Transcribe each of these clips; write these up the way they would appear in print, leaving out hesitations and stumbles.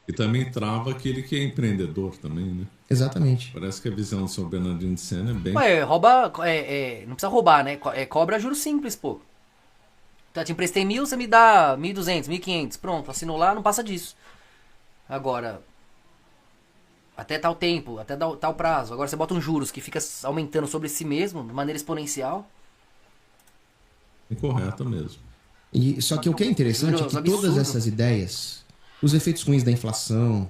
E também trava aquele que é empreendedor também, né? Exatamente. Parece que a visão do São Bernardino de Sena é bem... Ué, rouba. Não precisa roubar, né? Cobra juros simples, pô. Então, eu te emprestei 1.000, você me dá 1.200, 1.500. Pronto, assinou lá, não passa disso. Agora, até tal tempo, até tal prazo. Agora você bota uns juros que fica aumentando sobre si mesmo, de maneira exponencial. incorreta mesmo. E, só que o que é interessante é Juros que todas absurdo. essas ideias, os efeitos ruins da inflação,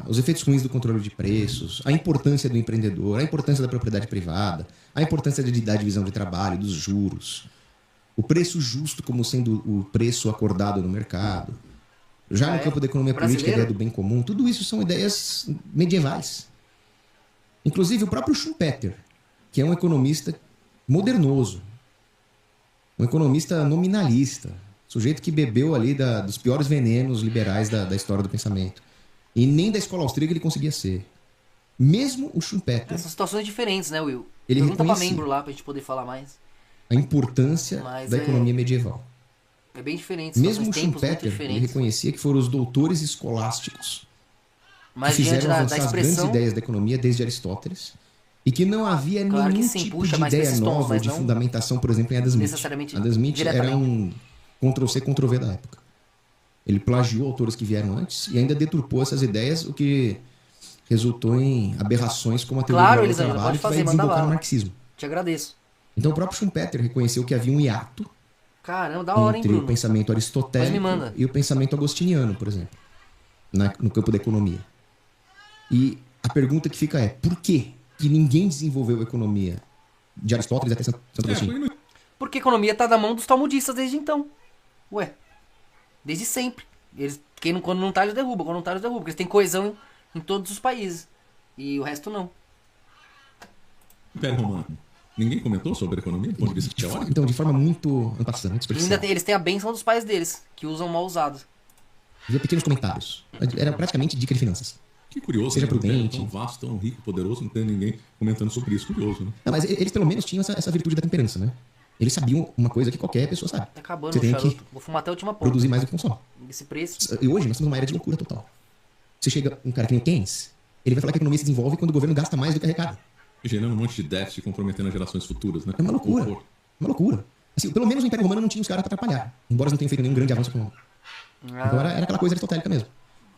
os efeitos ruins do controle de preços, a importância do empreendedor, a importância da propriedade privada, a importância da divisão de trabalho, dos juros, o preço justo como sendo o preço acordado no mercado, já no campo da economia política, a Brasileiro? ideia do bem comum, tudo isso são ideias medievais. Inclusive o próprio Schumpeter, que é um economista modernoso, um economista nominalista, sujeito que bebeu ali dos piores venenos liberais da história do pensamento. E nem da escola austríaca ele conseguia ser. Mesmo o Schumpeter, São situações diferentes, né, Will? Ele Pergunta pra reconhecia. membro lá pra gente poder falar mais. a importância Mas da é- economia medieval. É bem diferente, situações, Mesmo o tempos muito Schumpeter, ele diferentes. reconhecia que foram os doutores escolásticos que Mas diante fizeram da avançar as grandes expressão, ideias da economia desde Aristóteles e que não havia Claro que nenhum sim, tipo puxa de mais pra ideia esses tons, nova mas de não fundamentação, por exemplo, em Adam Smith. necessariamente Adam Smith era diretamente. um Ctrl-C, Ctrl-V da época. Ele plagiou autores que vieram antes e ainda deturpou essas ideias, o que resultou em aberrações como a teoria Claro, do Elisângela, trabalho, pode que vai fazer, manda desembocar no bala. marxismo. Te agradeço. Então o próprio Schumpeter reconheceu que havia um hiato Caramba, da hora, hein, entre o Bruno? pensamento Mas me aristotélico manda. e o pensamento agostiniano, por exemplo, no campo da economia. E a pergunta que fica é, por que ninguém desenvolveu a economia de Aristóteles até Santo Agostinho? Porque a economia tá na mão dos talmudistas desde então. Ué, desde sempre. Quando não tá, eles derrubam. Quando não tá, eles derrubam. Porque eles têm coesão em todos os países. E o resto não. Império Romano. Ninguém comentou sobre economia do ponto de vista teórico? Então, de forma muito ampassante, E superficial. ainda eles têm a benção dos pais deles, que usam mal usado. Havia pequenos comentários. Era praticamente dica de finanças. Que curioso. Seja né? Um império prudente. tão vasto, tão rico, poderoso, não tem ninguém comentando sobre isso. Curioso, né? Não, mas eles pelo menos tinham essa virtude da temperança, né? Eles sabiam uma coisa que qualquer pessoa sabe. Tá acabando Você o tem charuto. que Vou fumar até a última ponta. produzir mais do que consome. Esse preço. E hoje nós temos uma era de loucura total. Você chega um cara que nem Keynes, ele vai falar que a economia se desenvolve quando o governo gasta mais do que arrecada. Gerando um monte de déficit, comprometendo as gerações futuras, né? É uma loucura. Horror. Uma loucura. Assim, pelo menos no Império Romano não tinha os caras pra atrapalhar. Embora eles não tenham feito nenhum grande avanço econômico. Então era aquela coisa aristotélica mesmo.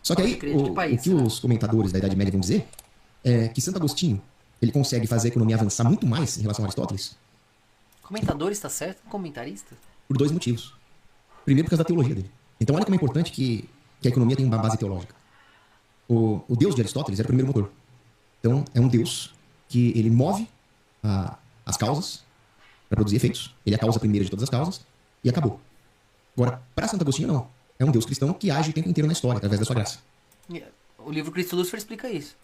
Só que aí, Pode crer, de que país, o que né? os comentadores da Idade Média vão dizer é que Santo Agostinho ele consegue fazer a economia avançar muito mais em relação a Aristóteles Comentador está certo? Comentarista? por dois motivos. Primeiro, por causa da teologia dele. Então, olha como é importante que a economia tenha uma base teológica. O Deus de Aristóteles era o primeiro motor. Então, é um Deus que ele move as causas para produzir efeitos. Ele é a causa primeira de todas as causas e acabou. Agora, para Santo Agostinho, não. É um Deus cristão que age o tempo inteiro na história, através da sua graça. O livro Cristo Lúcifer explica isso.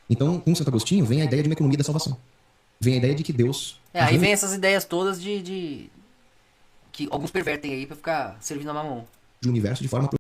Então, com Santo Agostinho, vem a ideia de uma economia da salvação. Vem a ideia de que Deus... Aí vem essas ideias todas de que alguns pervertem aí pra ficar servindo a mamão. o universo de forma